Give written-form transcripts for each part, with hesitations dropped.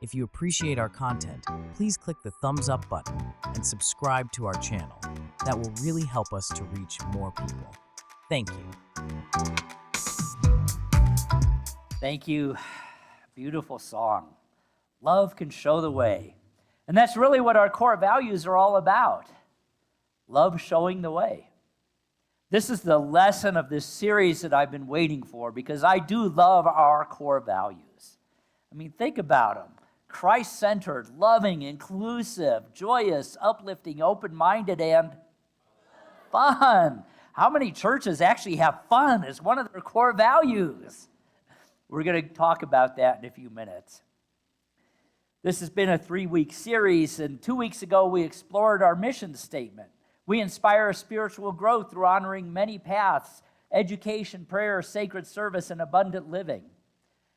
If you appreciate our content, please click the thumbs up button and subscribe to our channel. That will really help us to reach more people. Thank you. Thank you. Beautiful song. Love can show the way. And that's really what our core values are all about. Love showing the way. This is the lesson of this series that I've been waiting for because I do love our core values. I mean, think about them. Christ-centered, loving, inclusive, joyous, uplifting, open-minded, and fun. How many churches actually have fun as one of their core values? We're going to talk about that in a few minutes. This has been a 3-week series, and 2 weeks ago we explored our mission statement. We inspire spiritual growth through honoring many paths: education, prayer, sacred service, and abundant living.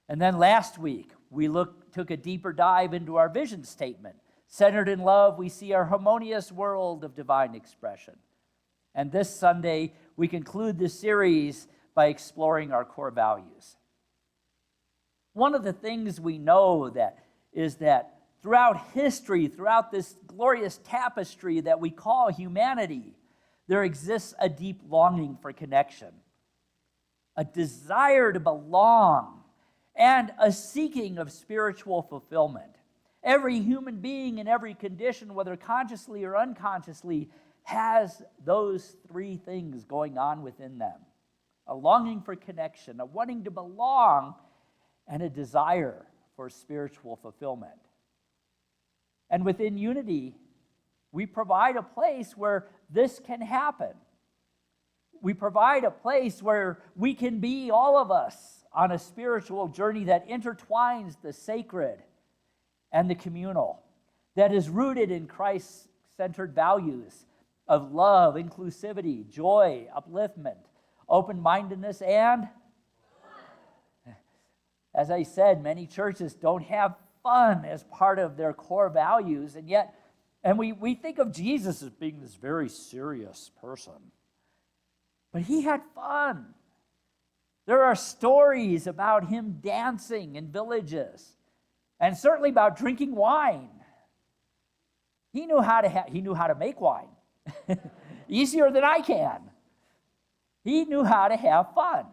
And then last week, we took a deeper dive into our vision statement. Centered in love, we see our harmonious world of divine expression. And this Sunday, we conclude this series by exploring our core values. One of the things we know is that throughout history, throughout this glorious tapestry that we call humanity, there exists a deep longing for connection, a desire to belong, and a seeking of spiritual fulfillment. Every human being in every condition, whether consciously or unconsciously, has those 3 things going on within them: a longing for connection, a wanting to belong, and a desire for spiritual fulfillment. And within Unity, we provide a place where this can happen. We provide a place where we can be, all of us, on a spiritual journey that intertwines the sacred and the communal, that is rooted in Christ-centered values of love, inclusivity, joy, upliftment, open-mindedness, and, as I said, many churches don't have fun as part of their core values, and we think of Jesus as being this very serious person. But he had fun. There are stories about him dancing in villages, and certainly about drinking wine. He knew how to make wine easier than I can. He knew how to have fun.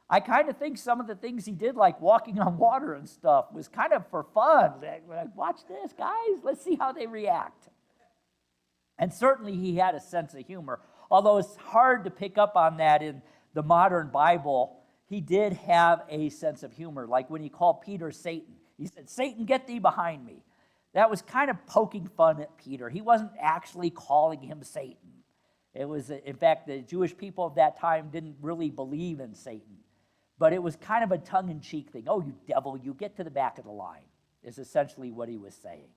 I kind of think some of the things he did, like walking on water and stuff, was kind of for fun. Like, watch this, guys. Let's see how they react. And certainly he had a sense of humor. Although it's hard to pick up on that in the modern Bible, he did have a sense of humor. Like when he called Peter Satan. He said, "Satan, get thee behind me." That was kind of poking fun at Peter. He wasn't actually calling him Satan. It was, in fact, the Jewish people of that time didn't really believe in Satan. But it was kind of a tongue-in-cheek thing. "Oh, you devil, you get to the back of the line," is essentially what he was saying.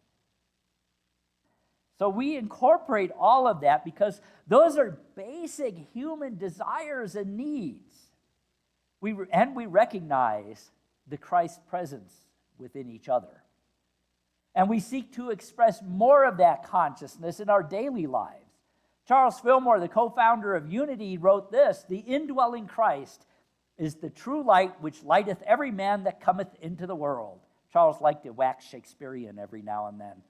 So we incorporate all of that because those are basic human desires and needs. We recognize the Christ presence within each other. And we seek to express more of that consciousness in our daily lives. Charles Fillmore, the co-founder of Unity, wrote this: "The indwelling Christ is the true light which lighteth every man that cometh into the world." Charles liked to wax Shakespearean every now and then.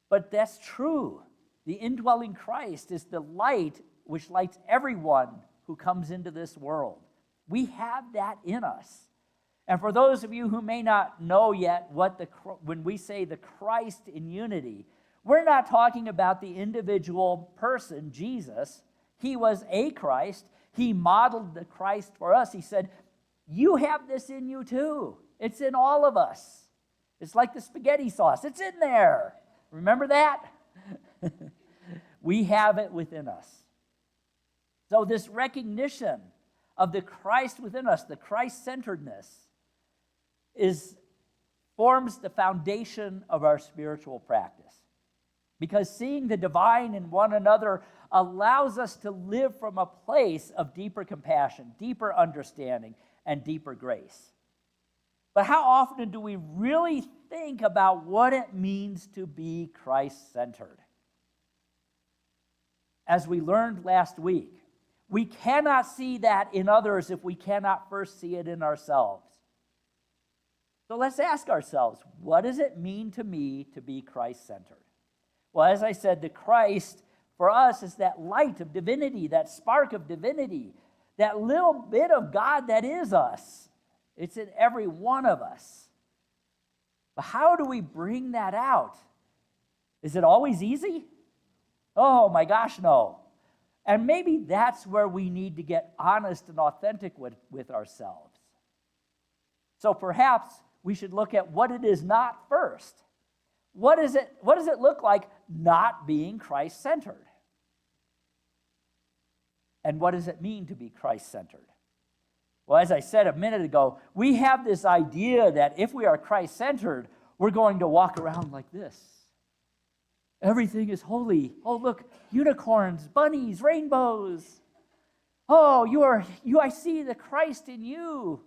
But that's true. The indwelling Christ is the light which lights everyone who comes into this world. We have that in us. And for those of you who may not know yet when we say the Christ in Unity, we're not talking about the individual person, Jesus. He was a Christ. He modeled the Christ for us. He said, "You have this in you too. It's in all of us. It's like the spaghetti sauce. It's in there. Remember that?" We have it within us. So this recognition of the Christ within us, the Christ-centeredness, forms the foundation of our spiritual practice. Because seeing the divine in one another allows us to live from a place of deeper compassion, deeper understanding, and deeper grace. But how often do we really think about what it means to be Christ-centered? As we learned last week, we cannot see that in others if we cannot first see it in ourselves. So let's ask ourselves, what does it mean to me to be Christ-centered? Well, as I said, the Christ for us is that light of divinity, that spark of divinity, that little bit of God that is us. It's in every one of us. But how do we bring that out? Is it always easy? Oh my gosh, no. And maybe that's where we need to get honest and authentic with ourselves. So perhaps we should look at what it is not first. What does it look like not being Christ-centered? And what does it mean to be Christ-centered? Well, as I said a minute ago, we have this idea that if we are Christ-centered, we're going to walk around like this. Everything is holy. Oh, look, unicorns, bunnies, rainbows. Oh, I see the Christ in you,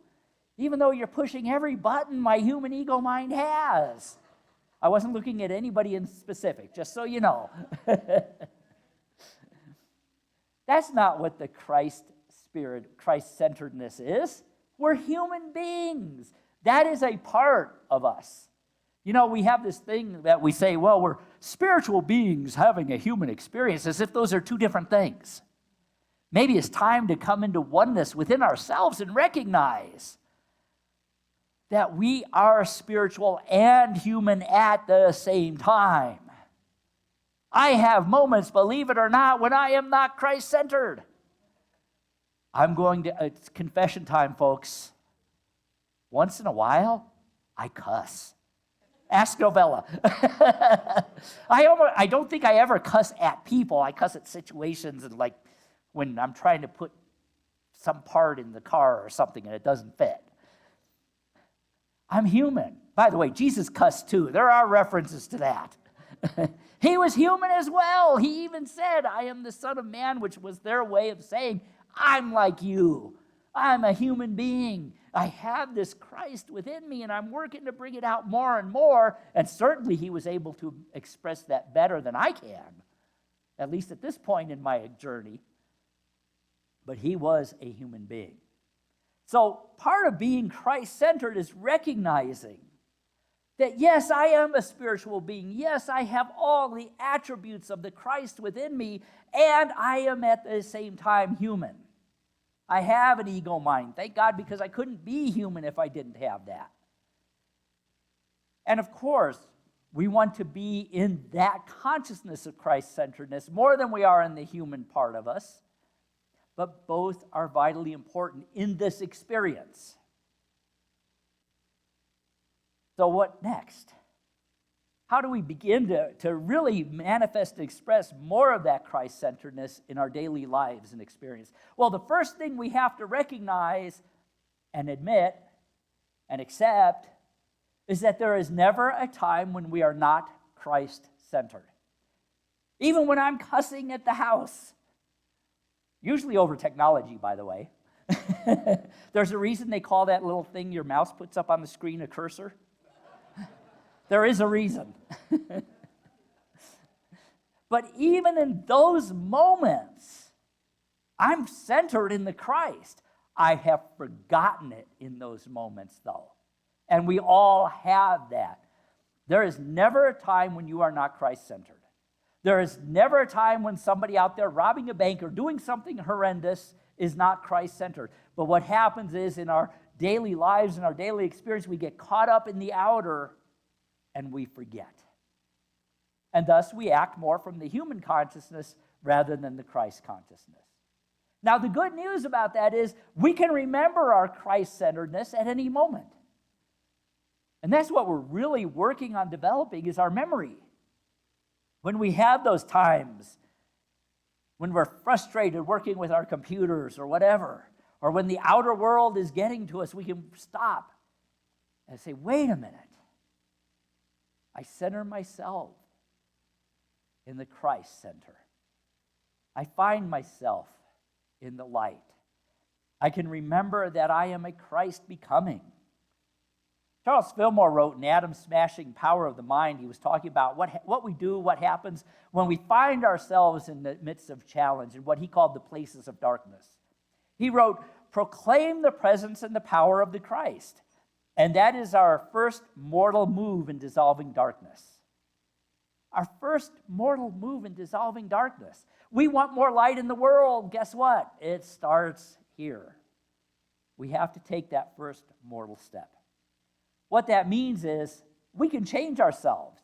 even though you're pushing every button my human ego mind has. I wasn't looking at anybody in specific, just so you know. That's not what the Christ spirit, Christ-centeredness is. We're human beings. That is a part of us. You know, we have this thing that we say, well, we're spiritual beings having a human experience, as if those are two different things. Maybe it's time to come into oneness within ourselves and recognize that we are spiritual and human at the same time. I have moments, believe it or not, when I am not Christ-centered. It's confession time, folks. Once in a while, I cuss. Ask Novella. I don't think I ever cuss at people. I cuss at situations, and like when I'm trying to put some part in the car or something and it doesn't fit. I'm human. By the way, Jesus cussed too. There are references to that. He was human as well. He even said, I am the Son of Man, which was their way of saying, I'm like you. I'm a human being. I have this Christ within me, and I'm working to bring it out more and more. And certainly he was able to express that better than I can, at least at this point in my journey. But he was a human being. So part of being Christ-centered is recognizing that, yes, I am a spiritual being. Yes, I have all the attributes of the Christ within me, and I am at the same time human. I have an ego mind. Thank God, because I couldn't be human if I didn't have that. And of course, we want to be in that consciousness of Christ-centeredness more than we are in the human part of us. But both are vitally important in this experience. So what next? How do we begin to really manifest and express more of that Christ-centeredness in our daily lives and experience? Well, the first thing we have to recognize and admit and accept is that there is never a time when we are not Christ-centered. Even when I'm cussing at the house, usually over technology, by the way. There's a reason they call that little thing your mouse puts up on the screen a cursor. There is a reason. But even in those moments, I'm centered in the Christ. I have forgotten it in those moments, though. And we all have that. There is never a time when you are not Christ-centered. There is never a time when somebody out there robbing a bank or doing something horrendous is not Christ-centered. But what happens is in our daily lives and our daily experience, we get caught up in the outer and we forget. And thus we act more from the human consciousness rather than the Christ consciousness. Now the good news about that is we can remember our Christ-centeredness at any moment. And that's what we're really working on developing is our memory. When we have those times when we're frustrated working with our computers or whatever, or when the outer world is getting to us, we can stop and say, wait a minute. I center myself in the Christ center. I find myself in the light. I can remember that I am a Christ becoming. Charles Fillmore wrote in Atom-Smashing Power of the Mind, he was talking about what we do, what happens when we find ourselves in the midst of challenge and what he called the places of darkness. He wrote, proclaim the presence and the power of the Christ. And that is our first mortal move in dissolving darkness. Our first mortal move in dissolving darkness. We want more light in the world. Guess what? It starts here. We have to take that first mortal step. What that means is we can change ourselves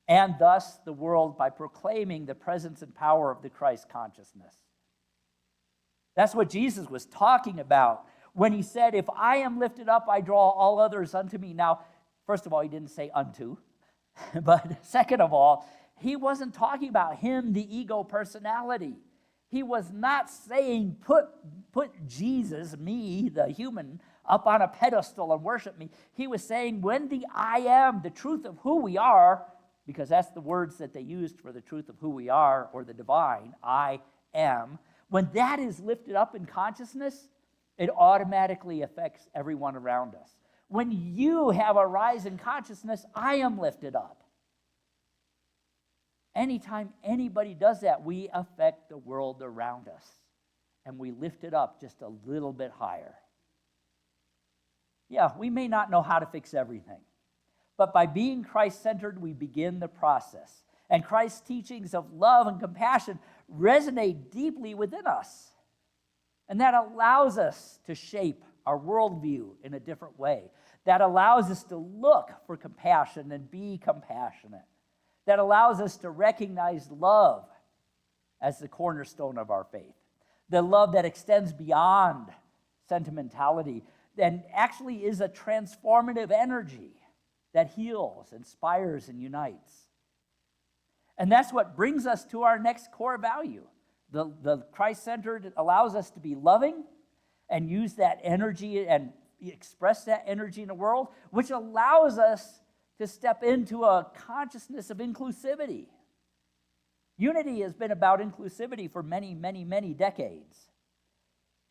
and thus the world by proclaiming the presence and power of the Christ consciousness. That's what Jesus was talking about when he said, if I am lifted up, I draw all others unto me. Now, first of all, he didn't say unto, but second of all, he wasn't talking about him, the ego personality. He was not saying put Jesus, me, the human, up on a pedestal and worship me. He was saying when the I am, the truth of who we are, because that's the words that they used for the truth of who we are, or the divine, I am, when that is lifted up in consciousness, it automatically affects everyone around us. When you have a rise in consciousness, I am lifted up. Anytime anybody does that, we affect the world around us, and we lift it up just a little bit higher. Yeah, we may not know how to fix everything, but by being Christ-centered, we begin the process. And Christ's teachings of love and compassion resonate deeply within us. And that allows us to shape our worldview in a different way. That allows us to look for compassion and be compassionate. That allows us to recognize love as the cornerstone of our faith. The love that extends beyond sentimentality and actually is a transformative energy that heals, inspires, and unites. And that's what brings us to our next core value. The Christ-centered allows us to be loving and use that energy and express that energy in the world, which allows us to step into a consciousness of inclusivity. Unity has been about inclusivity for many, many, many decades.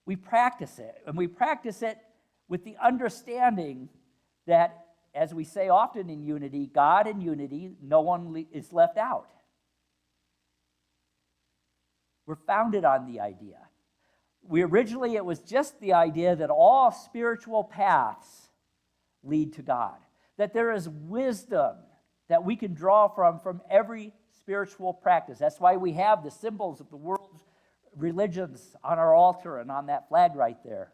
We practice it, and we practice it with the understanding that, as we say often in unity, God in unity, no one is left out. We're founded on the idea. Originally, it was just the idea that all spiritual paths lead to God, that there is wisdom that we can draw from every spiritual practice. That's why we have the symbols of the world's religions on our altar and on that flag right there.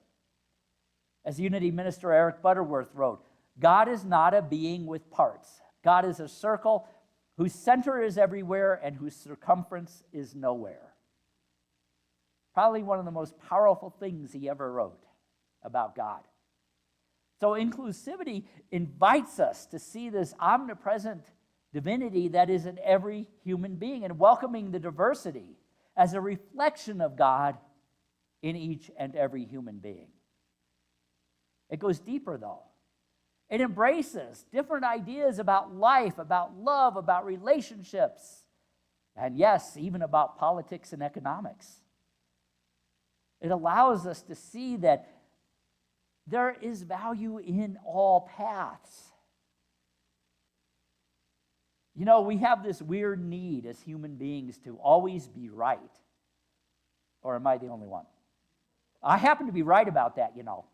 As Unity Minister Eric Butterworth wrote, God is not a being with parts. God is a circle whose center is everywhere and whose circumference is nowhere. Probably one of the most powerful things he ever wrote about God. So inclusivity invites us to see this omnipresent divinity that is in every human being and welcoming the diversity as a reflection of God in each and every human being. It goes deeper, though. It embraces different ideas about life, about love, about relationships, and yes, even about politics and economics. It allows us to see that there is value in all paths. You know, we have this weird need as human beings to always be right. Or am I the only one? I happen to be right about that, you know.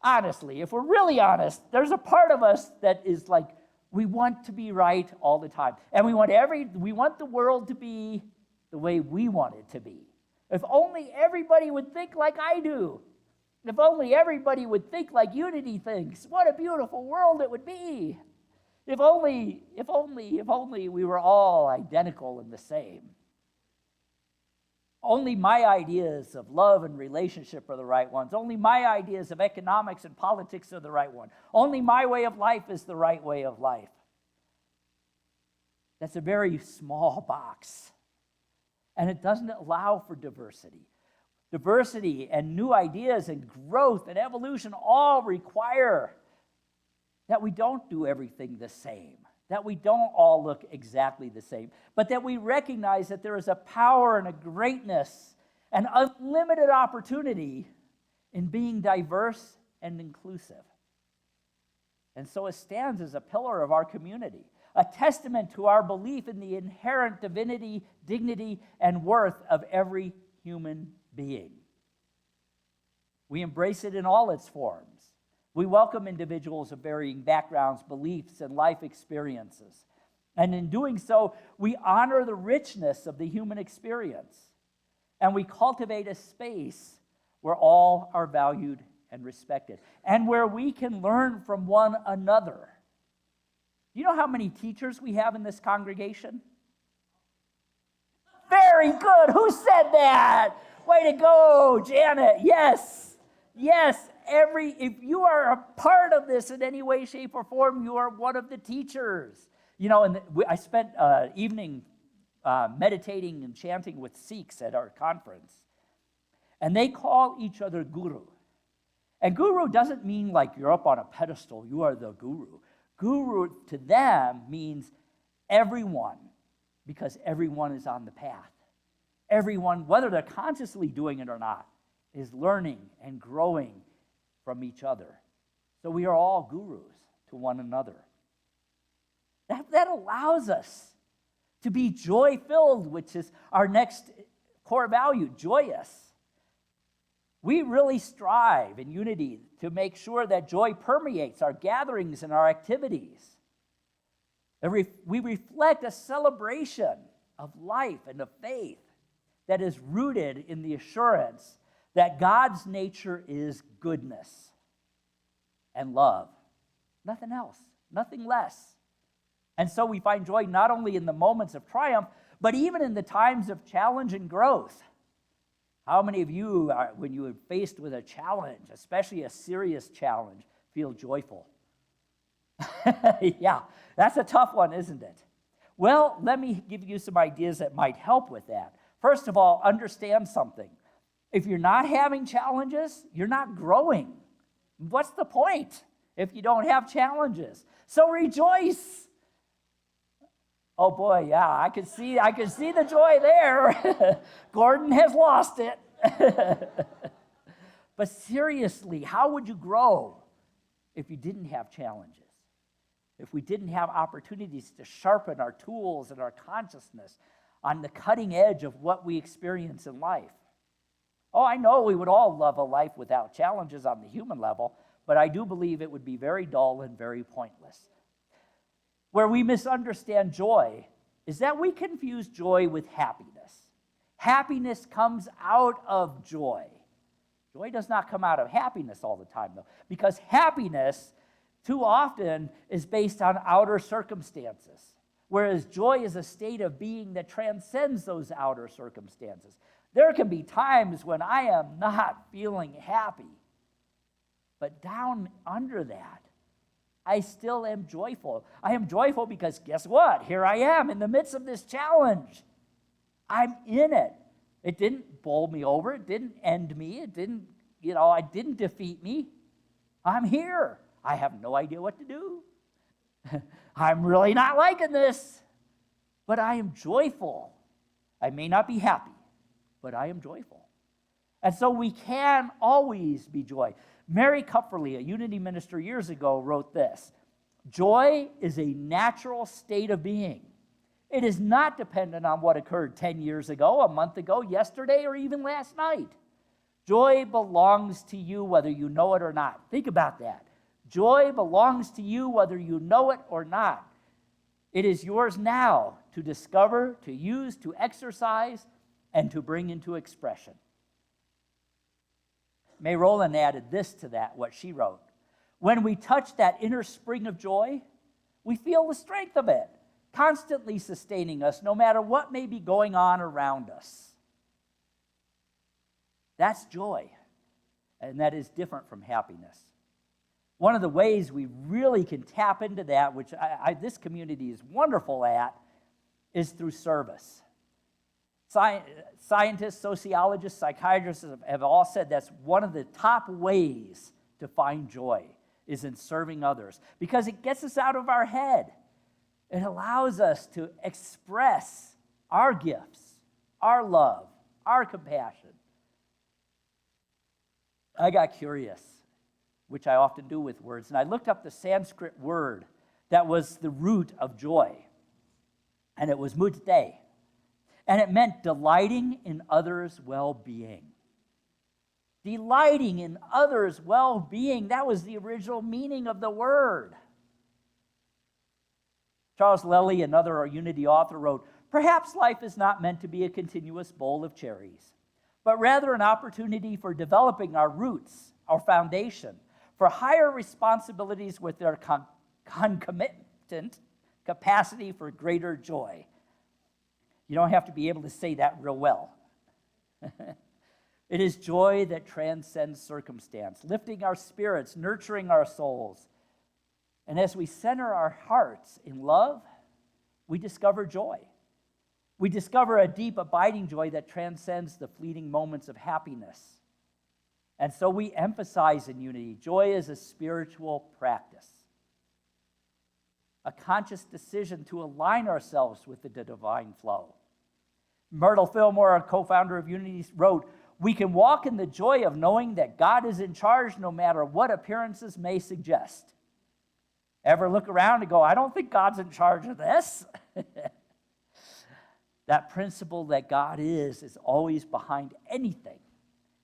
Honestly, if we're really honest, there's a part of us that is like, we want to be right all the time. And we want the world to be the way we want it to be. If only everybody would think like I do. If only everybody would think like Unity thinks. What a beautiful world it would be. If only we were all identical and the same. Only my ideas of love and relationship are the right ones. Only my ideas of economics and politics are the right one. Only my way of life is the right way of life. That's a very small box. And it doesn't allow for diversity. Diversity and new ideas and growth and evolution all require that we don't do everything the same, that we don't all look exactly the same, but that we recognize that there is a power and a greatness and unlimited opportunity in being diverse and inclusive. And so it stands as a pillar of our community, a testament to our belief in the inherent divinity, dignity, and worth of every human being. We embrace it in all its forms. We welcome individuals of varying backgrounds, beliefs, and life experiences. And in doing so, we honor the richness of the human experience. And we cultivate a space where all are valued and respected, and where we can learn from one another. You know how many teachers we have in this congregation? Very good. Who said that? Way to go, Janet. Yes. Yes. If you are a part of this in any way, shape, or form, you are one of the teachers. You know, and I spent evening meditating and chanting with Sikhs at our conference. And they call each other guru. And guru doesn't mean like you're up on a pedestal, you are the guru. Guru to them means everyone, because everyone is on the path. Everyone, whether they're consciously doing it or not, is learning and growing from each other. So we are all gurus to one another. That allows us to be joy-filled, which is our next core value, joyous. We really strive in unity to make sure that joy permeates our gatherings and our activities. We reflect a celebration of life and of faith that is rooted in the assurance that God's nature is goodness and love. Nothing else, nothing less. And so we find joy not only in the moments of triumph, but even in the times of challenge and growth. How many of you, when you are faced with a challenge, especially a serious challenge, feel joyful? Yeah, that's a tough one, isn't it? Well, let me give you some ideas that might help with that. First of all, understand something. If you're not having challenges, you're not growing. What's the point if you don't have challenges? So rejoice. Oh boy, yeah, I can see the joy there. Gordon has lost it. But seriously, how would you grow if you didn't have challenges? If we didn't have opportunities to sharpen our tools and our consciousness on the cutting edge of what we experience in life? Oh, I know we would all love a life without challenges on the human level, but I do believe it would be very dull and very pointless. Where we misunderstand joy is that we confuse joy with happiness. Happiness comes out of joy. Joy does not come out of happiness all the time, though, because happiness too often is based on outer circumstances, whereas joy is a state of being that transcends those outer circumstances. There can be times when I am not feeling happy, but down under that, I still am joyful. I am joyful because guess what? Here I am in the midst of this challenge. I'm in it. It didn't bowl me over. It didn't end me. It didn't, it didn't defeat me. I'm here. I have no idea what to do. I'm really not liking this, but I am joyful. I may not be happy, but I am joyful. And so we can always be joy. Mary Kupferle, a Unity minister years ago, wrote this: joy is a natural state of being. It is not dependent on what occurred 10 years ago, a month ago, yesterday, or even last night. Joy belongs to you whether you know it or not. Think about that. Joy belongs to you whether you know it or not. It is yours now to discover, to use, to exercise, and to bring into expression. May Rowland added this to that, what she wrote. When we touch that inner spring of joy, we feel the strength of it, constantly sustaining us no matter what may be going on around us. That's joy, and that is different from happiness. One of the ways we really can tap into that, which this community is wonderful at, is through service. Scientists, sociologists, psychiatrists have all said that's one of the top ways to find joy is in serving others, because it gets us out of our head. It allows us to express our gifts, our love, our compassion. I got curious, which I often do with words, and I looked up the Sanskrit word that was the root of joy, and it was mudde. And it meant delighting in others' well-being. delighting in others' well-being. That was the original meaning of the word. Charles Lely, another Unity author, wrote, "Perhaps life is not meant to be a continuous bowl of cherries, but rather an opportunity for developing our roots, our foundation, for higher responsibilities with their concomitant capacity for greater joy." You don't have to be able to say that real well. It is joy that transcends circumstance, lifting our spirits, nurturing our souls. And as we center our hearts in love, we discover joy. We discover a deep, abiding joy that transcends the fleeting moments of happiness. And so we emphasize in Unity, joy is a spiritual practice, a conscious decision to align ourselves with the divine flow. Myrtle Fillmore, a co-founder of Unity, wrote, "We can walk in the joy of knowing that God is in charge no matter what appearances may suggest." Ever look around and go, "I don't think God's in charge of this"? That principle that God is always behind anything.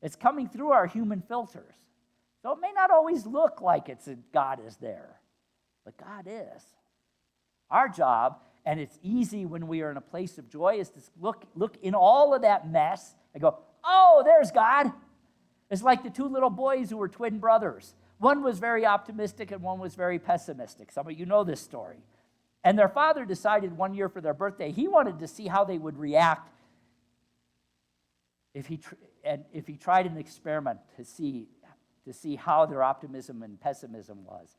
It's coming through our human filters. So it may not always look like God is there, but God is. Our job, and it's easy when we are in a place of joy, is to look in all of that mess and go, "Oh, there's God." It's like the two little boys who were twin brothers. One was very optimistic and one was very pessimistic. Some of you know this story. And their father decided one year for their birthday, he wanted to see how they would react if he tried an experiment to see how their optimism and pessimism was.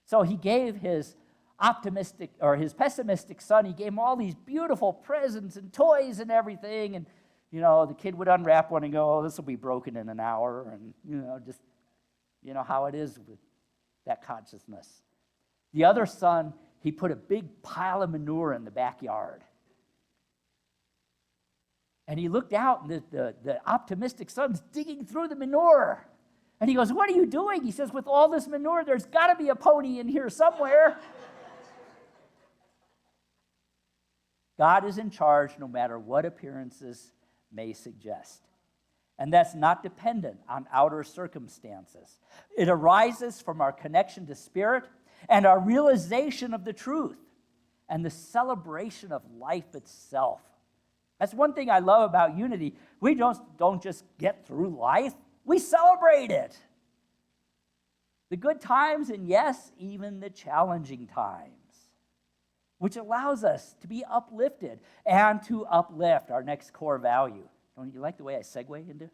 So he gave his pessimistic son, he gave him all these beautiful presents and toys and everything. And, the kid would unwrap one and go, "Oh, this will be broken in an hour." And, just, how it is with that consciousness. The other son, he put a big pile of manure in the backyard. And he looked out, and the optimistic son's digging through the manure. And he goes, "What are you doing?" He says, "With all this manure, there's got to be a pony in here somewhere." God is in charge no matter what appearances may suggest. And that's not dependent on outer circumstances. It arises from our connection to Spirit and our realization of the truth and the celebration of life itself. That's one thing I love about Unity. We don't just get through life, we celebrate it. The good times and, yes, even the challenging times, which allows us to be uplifted and to uplift our next core value. Don't you like the way I segue into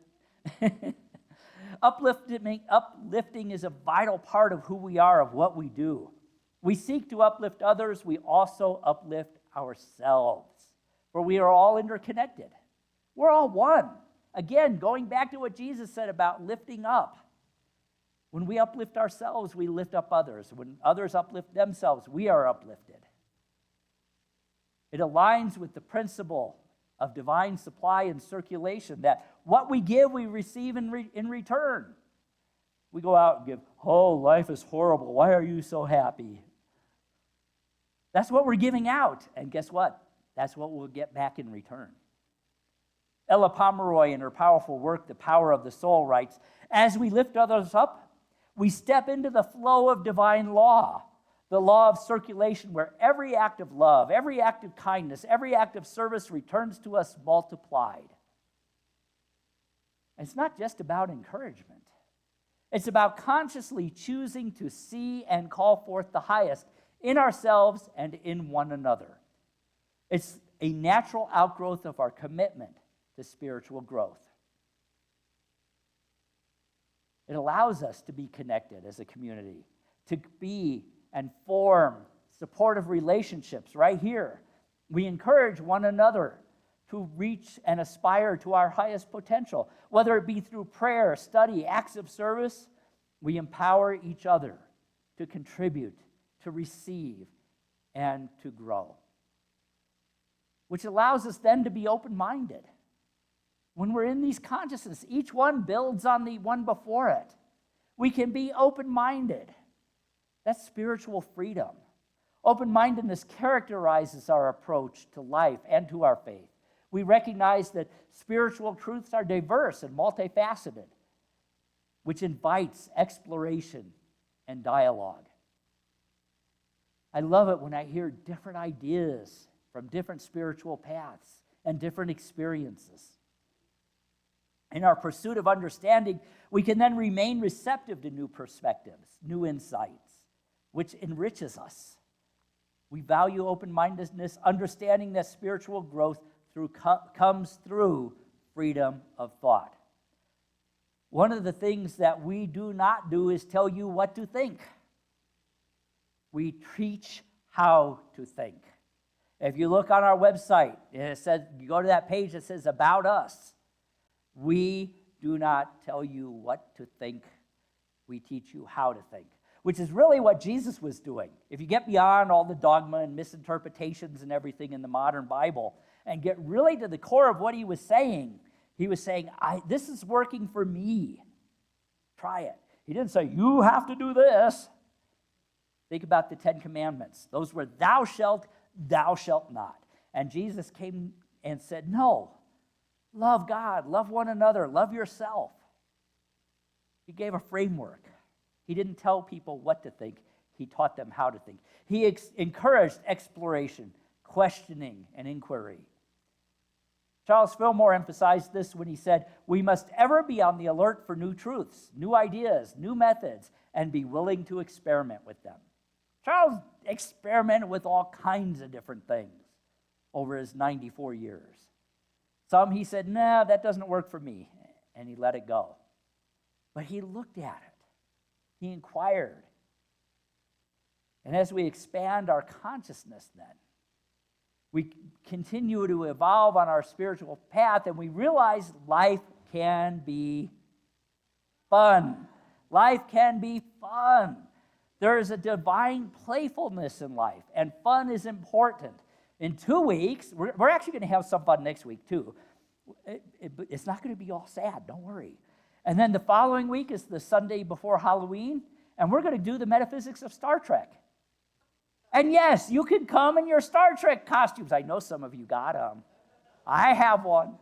it? Uplifting is a vital part of who we are, of what we do. We seek to uplift others. We also uplift ourselves, for we are all interconnected. We're all one. Again, going back to what Jesus said about lifting up. When we uplift ourselves, we lift up others. When others uplift themselves, we are uplifted. It aligns with the principle of divine supply and circulation, that what we give, we receive in return. We go out and give, "Oh, life is horrible. Why are you so happy?" That's what we're giving out. And guess what? That's what we'll get back in return. Ella Pomeroy, in her powerful work, The Power of the Soul, writes, "As we lift others up, we step into the flow of divine law, the law of circulation, where every act of love, every act of kindness, every act of service returns to us multiplied." It's not just about encouragement. It's about consciously choosing to see and call forth the highest in ourselves and in one another. It's a natural outgrowth of our commitment to spiritual growth. It allows us to be connected as a community, to be and form supportive relationships right here. We encourage one another to reach and aspire to our highest potential, whether it be through prayer, study, acts of service. We empower each other to contribute, to receive, and to grow, which allows us then to be open-minded. When we're in these consciousness, each one builds on the one before it. We can be open-minded. That's spiritual freedom. Open-mindedness characterizes our approach to life and to our faith. We recognize that spiritual truths are diverse and multifaceted. which invites exploration and dialogue. I love it when I hear different ideas from different spiritual paths and different experiences. In our pursuit of understanding, we can then remain receptive to new perspectives, new insights, which enriches us. We value open-mindedness, understanding that spiritual growth comes through freedom of thought. One of the things that we do not do is tell you what to think. We teach how to think. If you look on our website, it says, you go to that page that says About Us. We do not tell you what to think. We teach you how to think, which is really what Jesus was doing. If you get beyond all the dogma and misinterpretations and everything in the modern Bible and get really to the core of what he was saying, this is working for me. Try it. He didn't say, you have to do this. Think about the 10 Commandments. Those were thou shalt not. And Jesus came and said, no, love God, love one another, love yourself. He gave a framework. He didn't tell people what to think. He taught them how to think. He encouraged exploration, questioning, and inquiry. Charles Fillmore emphasized this when he said, we must ever be on the alert for new truths, new ideas, new methods, and be willing to experiment with them. Charles experimented with all kinds of different things over his 94 years. Some he said, nah, that doesn't work for me, and he let it go. But he looked at it. He inquired. And as we expand our consciousness then, we continue to evolve on our spiritual path, and we realize life can be fun. Life can be fun. There is a divine playfulness in life, and fun is important. In 2 weeks, we're actually going to have some fun next week too. It's not going to be all sad, don't worry. And then the following week is the Sunday before Halloween, and we're going to do the metaphysics of Star Trek. And yes, you can come in your Star Trek costumes. I know some of you got them. I have one.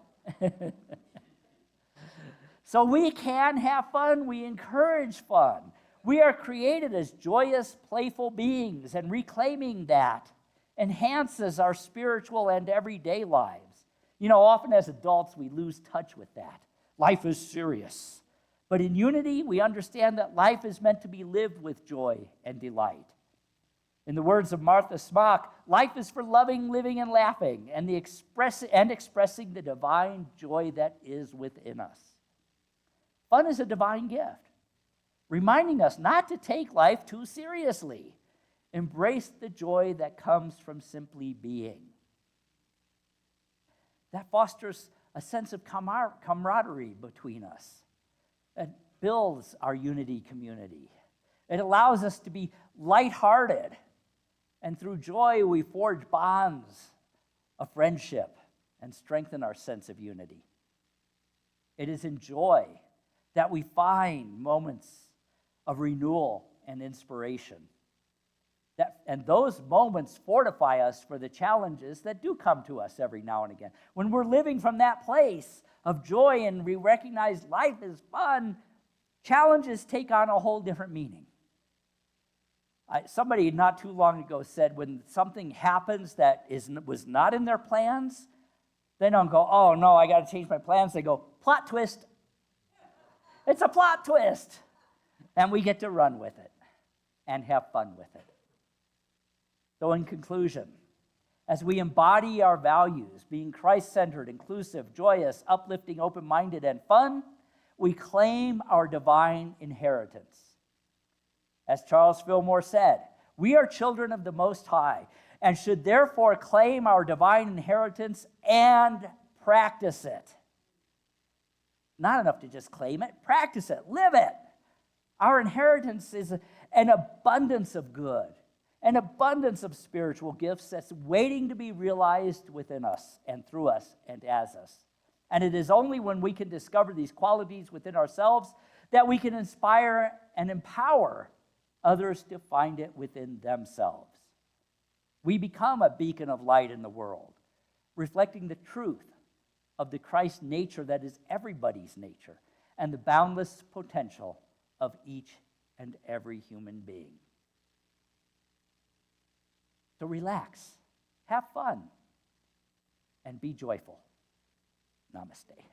So we can have fun. We encourage fun. We are created as joyous, playful beings, and reclaiming that enhances our spiritual and everyday lives. You know, often as adults, we lose touch with that. Life is serious. But in unity, we understand that life is meant to be lived with joy and delight. In the words of Martha Smock, life is for loving, living, and laughing, and expressing the divine joy that is within us. Fun is a divine gift, reminding us not to take life too seriously. Embrace the joy that comes from simply being. That fosters a sense of camaraderie between us. It builds our unity community. It allows us to be lighthearted. And through joy, we forge bonds of friendship and strengthen our sense of unity. It is in joy that we find moments of renewal and inspiration. And those moments fortify us for the challenges that do come to us every now and again. When we're living from that place of joy and we recognize life is fun, challenges take on a whole different meaning. Somebody not too long ago said when something happens that was not in their plans, they don't go, oh no, I got to change my plans. They go, plot twist. It's a plot twist. And we get to run with it and have fun with it. So in conclusion, as we embody our values, being Christ-centered, inclusive, joyous, uplifting, open-minded, and fun, we claim our divine inheritance. As Charles Fillmore said, we are children of the Most High and should therefore claim our divine inheritance and practice it. Not enough to just claim it, practice it, live it. Our inheritance is an abundance of good, an abundance of spiritual gifts that's waiting to be realized within us and through us and as us. And it is only when we can discover these qualities within ourselves that we can inspire and empower others to find it within themselves. We become a beacon of light in the world, reflecting the truth of the Christ nature that is everybody's nature, and the boundless potential of each and every human being. So relax, have fun, and be joyful. Namaste.